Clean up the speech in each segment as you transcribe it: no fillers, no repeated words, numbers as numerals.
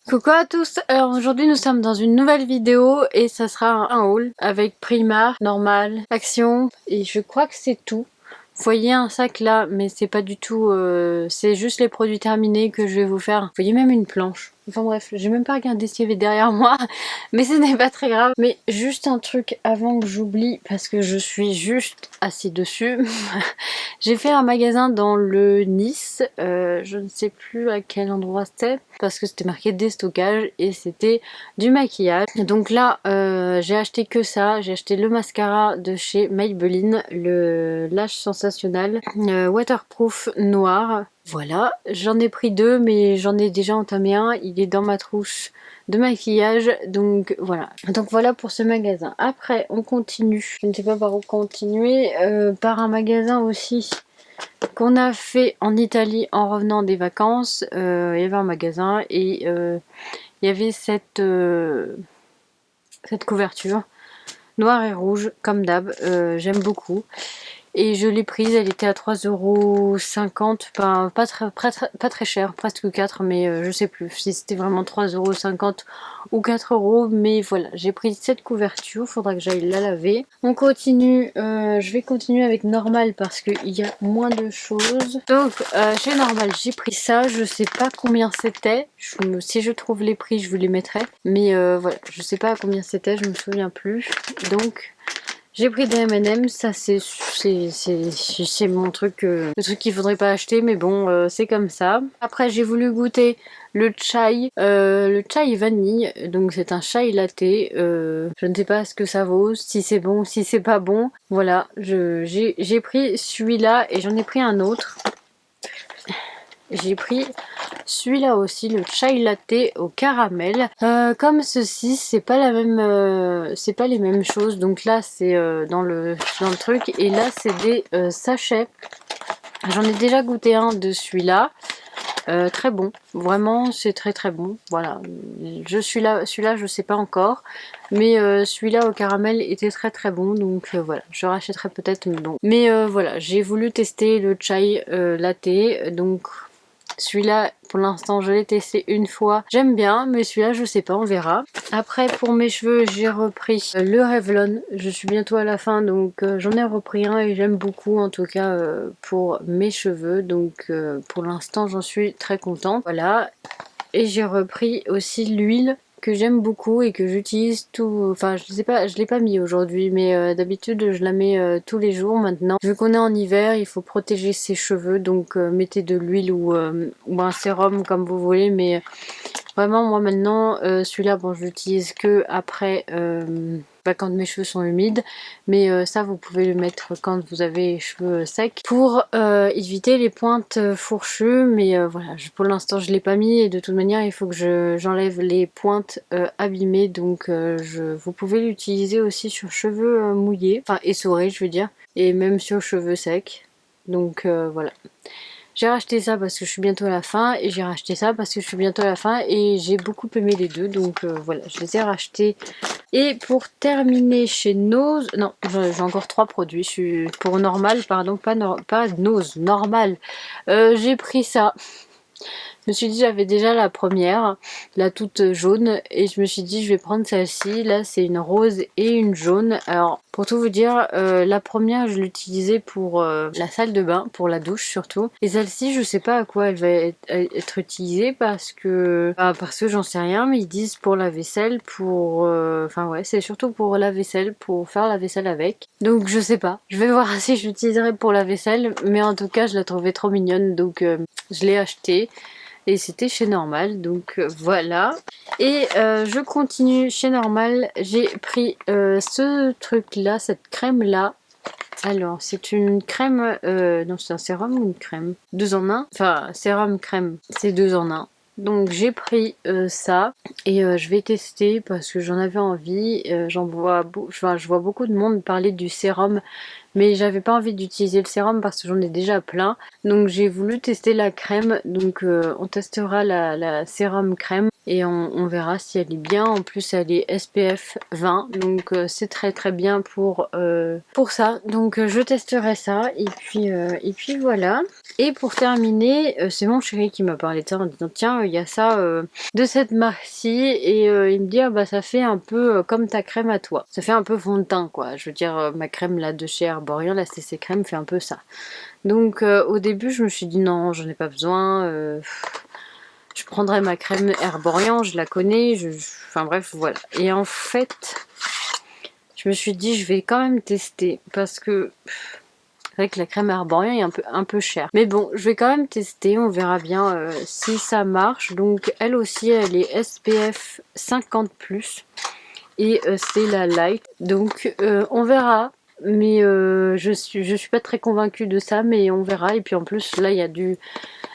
Coucou à tous, alors aujourd'hui nous sommes dans une nouvelle vidéo et ça sera un haul avec Primark, Normal, Action et je crois que c'est tout. Vous voyez un sac là mais c'est pas du tout, c'est juste les produits terminés que je vais vous faire. Vous voyez même une planche. Enfin bref, j'ai même pas regardé ce qu'il y avait derrière moi, mais ce n'est pas très grave. Mais juste un truc avant que j'oublie parce que je suis juste assis dessus. J'ai fait un magasin dans le Nice, je ne sais plus à quel endroit c'était parce que c'était marqué déstockage et c'était du maquillage. Donc là j'ai acheté que ça, j'ai acheté le mascara de chez Maybelline, le Lash Sensationnel waterproof noir. Voilà, j'en ai pris deux mais j'en ai déjà entamé un, il est dans ma trousse de maquillage, donc voilà. Donc voilà pour ce magasin. Après on continue, je ne sais pas par où continuer, par un magasin aussi qu'on a fait en Italie en revenant des vacances. Il y avait un magasin et il y avait cette couverture noire et rouge comme d'hab, j'aime beaucoup. Et je l'ai prise, elle était à 3,50 €, pas très cher, presque 4, mais je sais plus si c'était vraiment 3,50 € ou 4 €, mais voilà, j'ai pris cette couverture, faudra que j'aille la laver. On continue, je vais continuer avec Normal parce qu'il y a moins de choses. Donc chez Normal, j'ai pris ça, je sais pas combien c'était, si je trouve les prix, je vous les mettrai, mais voilà, je sais pas à combien c'était, je me souviens plus, donc... J'ai pris des M&M, ça c'est mon truc, le truc qu'il faudrait pas acheter, mais bon, c'est comme ça. Après j'ai voulu goûter le chai vanille, donc c'est un chai latte, je ne sais pas ce que ça vaut, si c'est bon, si c'est pas bon. Voilà, j'ai pris celui-là et j'en ai pris un autre. J'ai pris celui-là aussi, le chai latte au caramel. Comme ceci, c'est pas la même, c'est pas les mêmes choses. Donc là, c'est dans le truc, et là, c'est des sachets. J'en ai déjà goûté un de celui-là. Très bon, vraiment, c'est très très bon. Voilà, celui-là, je sais pas encore, mais celui-là au caramel était très très bon, donc voilà, je rachèterai peut-être, mais bon. Mais voilà, j'ai voulu tester le chai latte, donc. Celui-là, pour l'instant, je l'ai testé une fois. J'aime bien, mais celui-là, je sais pas, on verra. Après, pour mes cheveux, j'ai repris le Revlon. Je suis bientôt à la fin, donc j'en ai repris un et j'aime beaucoup, en tout cas, pour mes cheveux. Donc, pour l'instant, j'en suis très contente. Voilà. Et j'ai repris aussi l'huile que j'aime beaucoup et que j'utilise tout, enfin je sais pas, je l'ai pas mis aujourd'hui, mais d'habitude je la mets tous les jours maintenant. Vu qu'on est en hiver, il faut protéger ses cheveux, donc mettez de l'huile ou un sérum comme vous voulez, mais vraiment moi maintenant celui-là, bon, je l'utilise que après quand mes cheveux sont humides, mais ça vous pouvez le mettre quand vous avez les cheveux secs pour éviter les pointes fourchues, mais voilà, pour l'instant je l'ai pas mis et de toute manière il faut que j'enlève les pointes abîmées, donc vous pouvez l'utiliser aussi sur cheveux mouillés, enfin essorés je veux dire, et même sur cheveux secs, donc voilà. J'ai racheté ça parce que je suis bientôt à la fin, et j'ai racheté ça parce que je suis bientôt à la fin, et j'ai beaucoup aimé les deux, donc voilà, je les ai rachetés. Et pour terminer chez Nose, non, j'ai encore 3 produits, je suis pour Normal, pardon, pas Nose, Normal. J'ai pris ça. Je me suis dit, j'avais déjà la première, la toute jaune, et je me suis dit je vais prendre celle-ci. Là c'est une rose et une jaune. Alors pour tout vous dire, la première je l'utilisais pour la salle de bain, pour la douche surtout, et celle-ci je sais pas à quoi elle va être utilisée parce que j'en sais rien, mais ils disent pour la vaisselle, pour enfin ouais, c'est surtout pour la vaisselle, pour faire la vaisselle avec, donc je sais pas, je vais voir si je l'utiliserai pour la vaisselle, mais en tout cas je la trouvais trop mignonne, donc je l'ai achetée. Et c'était chez Normal, donc voilà. Et je continue chez Normal, j'ai pris ce truc là, cette crème là. Alors c'est une crème, non c'est un sérum ou une crème, 2 en 1, enfin sérum crème, c'est 2 en 1. Donc j'ai pris ça, et je vais tester parce que j'en avais envie. Je vois beaucoup de monde parler du sérum, mais j'avais pas envie d'utiliser le sérum parce que j'en ai déjà plein. Donc j'ai voulu tester la crème, donc on testera la sérum crème. et on verra si elle est bien. En plus elle est SPF 20, donc c'est très bien pour ça. Donc je testerai ça et puis voilà. Et pour terminer, c'est mon chéri qui m'a parlé de ça en disant tiens il y a ça de cette marque-ci et il me dit ah bah ça fait un peu comme ta crème à toi. Ça fait un peu fond de teint quoi. Je veux dire ma crème là de chez Herborian, la CC crème fait un peu ça. Donc au début je me suis dit non j'en ai pas besoin. Je prendrai ma crème Herborian, je la connais, enfin bref voilà. Et en fait je me suis dit je vais quand même tester parce que c'est vrai que la crème Herborian est un peu chère. Mais bon, je vais quand même tester, on verra bien si ça marche. Donc elle aussi, elle est SPF 50+. Et c'est la Light. Donc on verra. Mais je suis pas très convaincue de ça, mais on verra. Et puis en plus, là, il y a du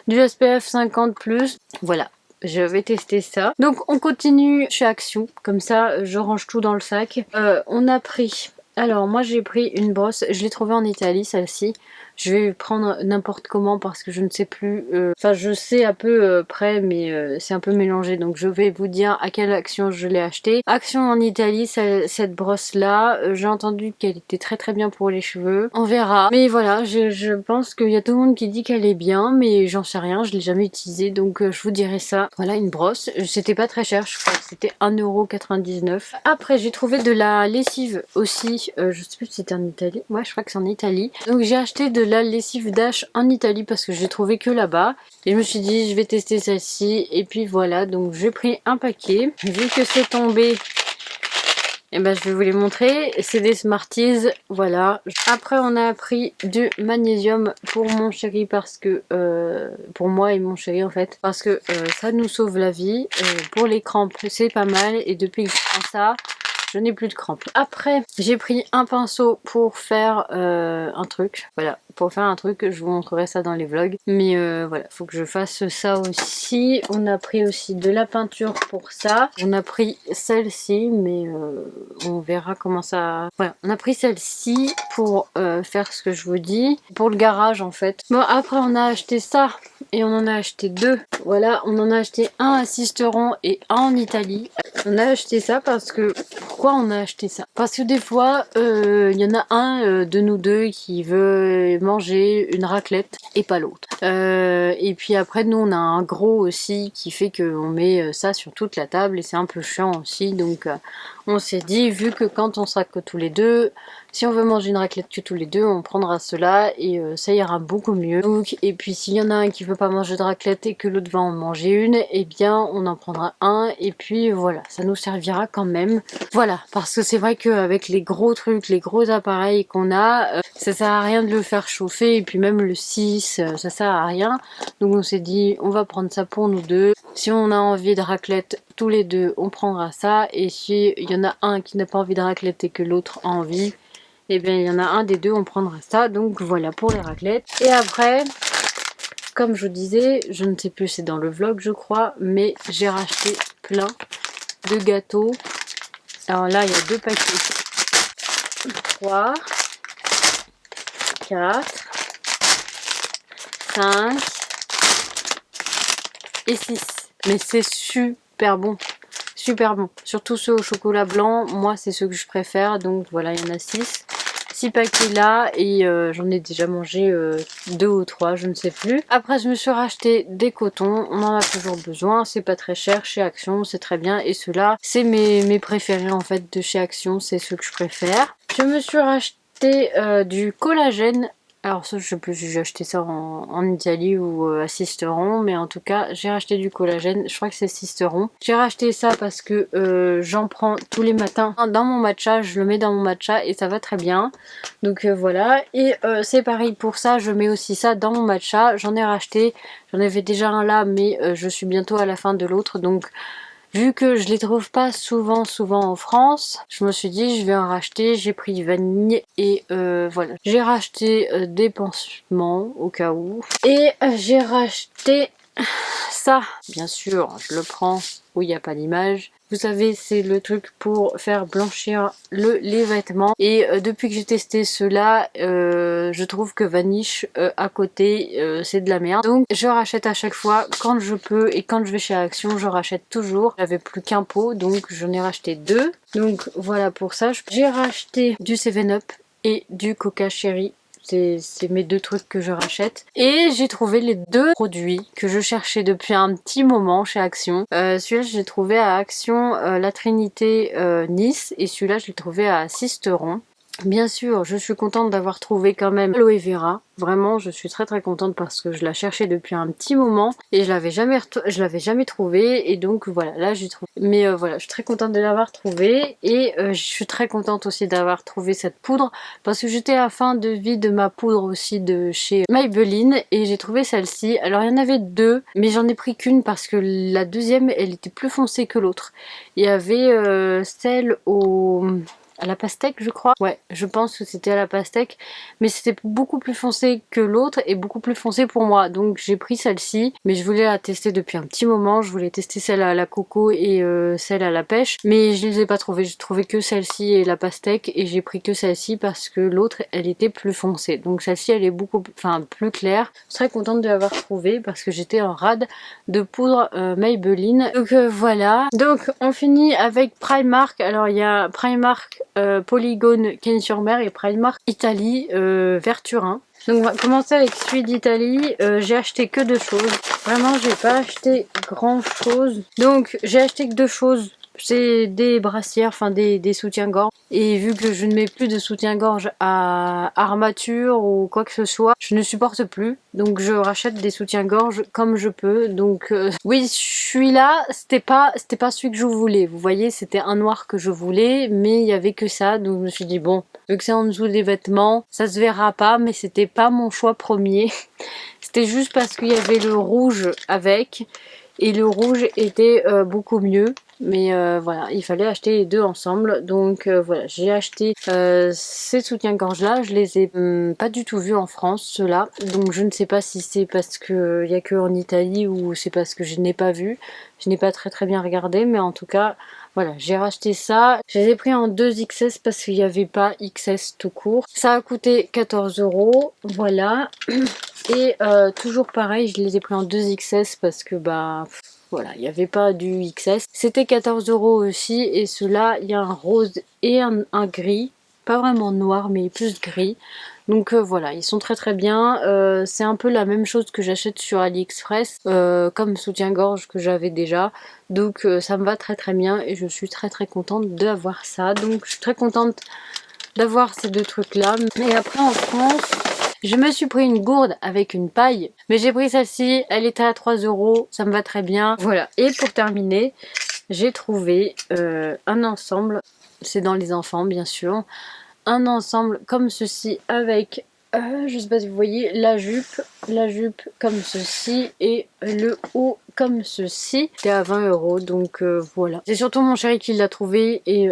SPF 50+. Voilà. Je vais tester ça. Donc on continue chez Action. Comme ça, je range tout dans le sac. On a pris... Alors moi j'ai pris une brosse, je l'ai trouvée en Italie celle-ci. Je vais prendre n'importe comment parce que je ne sais plus, enfin je sais à peu près mais c'est un peu mélangé, donc je vais vous dire à quelle Action je l'ai acheté. Action en Italie, cette brosse là, j'ai entendu qu'elle était très bien pour les cheveux. On verra. Mais voilà, je pense qu'il y a tout le monde qui dit qu'elle est bien, mais j'en sais rien, je l'ai jamais utilisée, donc je vous dirai ça. Voilà une brosse, c'était pas très cher, je crois que c'était 1,99 €. Après j'ai trouvé de la lessive aussi, je sais plus si c'était en Italie, ouais je crois que c'est en Italie. Donc j'ai acheté de la lessive Dash en Italie parce que j'ai trouvé que là-bas. Et je me suis dit je vais tester celle-ci et puis voilà, donc j'ai pris un paquet. Vu que c'est tombé, et ben je vais vous les montrer. C'est des Smarties, voilà. Après on a pris du magnésium pour mon chéri parce que pour moi et mon chéri en fait, parce que ça nous sauve la vie. Pour les crampes c'est pas mal et depuis que je prends ça, je n'ai plus de crampes. Après, j'ai pris un pinceau pour faire un truc. Voilà, pour faire un truc, je vous montrerai ça dans les vlogs. Mais voilà, faut que je fasse ça aussi. On a pris aussi de la peinture pour ça. On a pris celle-ci, mais on verra comment ça... Voilà, on a pris celle-ci pour faire ce que je vous dis. Pour le garage, en fait. Bon, après, on a acheté ça. Et on en a acheté deux. Voilà, on en a acheté un à Sisteron et un en Italie. On a acheté ça parce que... Pourquoi on a acheté ça? Parce que des fois, il y en a un de nous deux qui veut manger une raclette et pas l'autre. Et puis après, nous, on a un gros aussi qui fait qu'on met ça sur toute la table et c'est un peu chiant aussi. Donc, on s'est dit, vu que quand on sera que tous les deux, si on veut manger une raclette que tous les deux, on prendra cela et ça ira beaucoup mieux. Donc, et puis s'il y en a un qui veut pas manger de raclette et que l'autre va en manger une, eh bien on en prendra un et puis voilà, ça nous servira quand même. Voilà, parce que c'est vrai qu'avec les gros trucs, les gros appareils qu'on a, ça sert à rien de le faire chauffer et puis même le 6, ça sert à rien. Donc on s'est dit, on va prendre ça pour nous deux. Si on a envie de raclette tous les deux, on prendra ça. Et si il y en a un qui n'a pas envie de raclette et que l'autre a envie, et bien il y en a un des deux, on prendra ça. Donc voilà pour les raclettes. Et après, comme je vous disais, je ne sais plus, c'est dans le vlog je crois, mais j'ai racheté plein de gâteaux. Alors là il y a 2 paquets, 3, 4, 5 et 6. Mais c'est super bon. Super bon. Surtout ceux au chocolat blanc. Moi, c'est ceux que je préfère. Donc voilà, il y en a 6. 6 paquets là. Et j'en ai déjà mangé 2 ou 3, je ne sais plus. Après, je me suis racheté des cotons. On en a toujours besoin. C'est pas très cher chez Action. C'est très bien. Et ceux-là, c'est mes préférés en fait de chez Action. C'est ceux que je préfère. Je me suis racheté du collagène. Alors ça, je sais plus si j'ai acheté ça en Italie ou à Sisteron, mais en tout cas, j'ai racheté du collagène, je crois que c'est Sisteron. J'ai racheté ça parce que j'en prends tous les matins dans mon matcha, je le mets dans mon matcha et ça va très bien. Donc voilà, et c'est pareil pour ça, je mets aussi ça dans mon matcha. J'en ai racheté, j'en avais déjà un là, mais je suis bientôt à la fin de l'autre, donc... Vu que je les trouve pas souvent en France, je me suis dit je vais en racheter. J'ai pris vanille et voilà. J'ai racheté des pansements au cas où. Et j'ai racheté Ça, bien sûr, je le prends où il n'y a pas d'image. Vous savez, c'est le truc pour faire blanchir les vêtements. Et depuis que j'ai testé cela, je trouve que Vanish à côté, c'est de la merde. Donc je rachète à chaque fois quand je peux et quand je vais chez Action, je rachète toujours. J'avais plus qu'un pot, donc j'en ai racheté deux. Donc voilà pour ça. J'ai racheté du 7-Up et du Coca Cherry. C'est mes deux trucs que je rachète. Et j'ai trouvé les deux produits que je cherchais depuis un petit moment chez Action. Celui-là, je l'ai trouvé à Action La Trinité Nice. Et celui-là, je l'ai trouvé à Sisteron. Bien sûr, je suis contente d'avoir trouvé quand même Aloe Vera. Vraiment, je suis très très contente parce que je la cherchais depuis un petit moment et je l'avais jamais trouvé et donc voilà, là j'ai trouvé. Mais voilà, je suis très contente de l'avoir trouvé et je suis très contente aussi d'avoir trouvé cette poudre parce que j'étais à la fin de vie de ma poudre aussi de chez Maybelline et j'ai trouvé celle-ci. Alors il y en avait deux, mais j'en ai pris qu'une parce que la deuxième, elle était plus foncée que l'autre. Il y avait celle à la pastèque, je crois. Ouais, je pense que c'était à la pastèque, mais c'était beaucoup plus foncé que l'autre et beaucoup plus foncé pour moi. Donc j'ai pris celle-ci, mais je voulais la tester depuis un petit moment. Je voulais tester celle à la coco et celle à la pêche, mais je les ai pas trouvées. J'ai trouvé que celle-ci et la pastèque et j'ai pris que celle-ci parce que l'autre, elle était plus foncée. Donc celle-ci, elle est beaucoup, plus claire. Je suis très contente de l'avoir trouvée parce que j'étais en rade de poudre Maybelline. Donc voilà. Donc on finit avec Primark. Alors il y a Primark Polygone Cannes-sur-Mer et Primark Italie Verturin. Donc on va commencer avec celui d'Italie. J'ai acheté que deux choses. Vraiment, j'ai pas acheté grand chose. Donc j'ai acheté que deux choses. C'est des brassières, des soutiens-gorge. Et vu que je ne mets plus de soutien-gorge à armature ou quoi que ce soit, je ne supporte plus. Donc je rachète des soutiens-gorge comme je peux. Donc oui, celui-là, c'était pas celui que je voulais. Vous voyez, c'était un noir que je voulais, mais il y avait que ça. Donc je me suis dit bon, vu que c'est en dessous des vêtements, ça se verra pas, mais c'était pas mon choix premier. C'était juste parce qu'il y avait le rouge avec. Et le rouge était beaucoup mieux. Mais voilà, il fallait acheter les deux ensemble. Donc voilà, j'ai acheté ces soutiens-gorge là. Je les ai pas du tout vus en France, ceux-là. Donc je ne sais pas si c'est parce qu'il n'y a que en Italie ou c'est parce que je n'ai pas vu. Je n'ai pas très bien regardé. Mais en tout cas, voilà, j'ai racheté ça. Je les ai pris en 2XS parce qu'il n'y avait pas XS tout court. Ça a coûté 14 €. Voilà. Et toujours pareil, je les ai pris en 2XS parce que bah voilà, il n'y avait pas du XS. C'était 14 € aussi et ceux-là, il y a un rose et un gris. Pas vraiment noir mais plus gris. Donc voilà, ils sont très bien. C'est un peu la même chose que j'achète sur AliExpress comme soutien-gorge que j'avais déjà. Donc ça me va très bien et je suis très contente d'avoir ça. Donc je suis très contente d'avoir ces deux trucs là. Et après en France, je me suis pris une gourde avec une paille, mais j'ai pris celle-ci, elle était à 3 €, ça me va très bien. Voilà, et pour terminer, j'ai trouvé un ensemble, c'est dans les enfants bien sûr, un ensemble comme ceci avec, je sais pas si vous voyez, la jupe comme ceci et le haut comme ceci. C'était à 20 €, donc voilà. C'est surtout mon chéri qui l'a trouvé et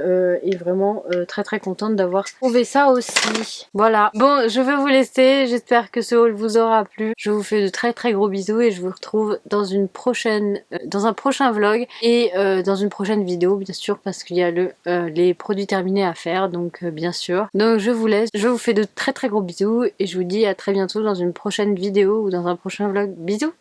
vraiment très contente d'avoir trouvé ça aussi. Voilà. Bon, je vais vous laisser. J'espère que ce haul vous aura plu. Je vous fais de très gros bisous et je vous retrouve dans une prochaine, dans un prochain vlog et dans une prochaine vidéo bien sûr parce qu'il y a les produits terminés à faire donc bien sûr. Donc je vous laisse. Je vous fais de très gros bisous et je vous dis à très bientôt dans une prochaine vidéo ou dans un prochain vlog. Bisous!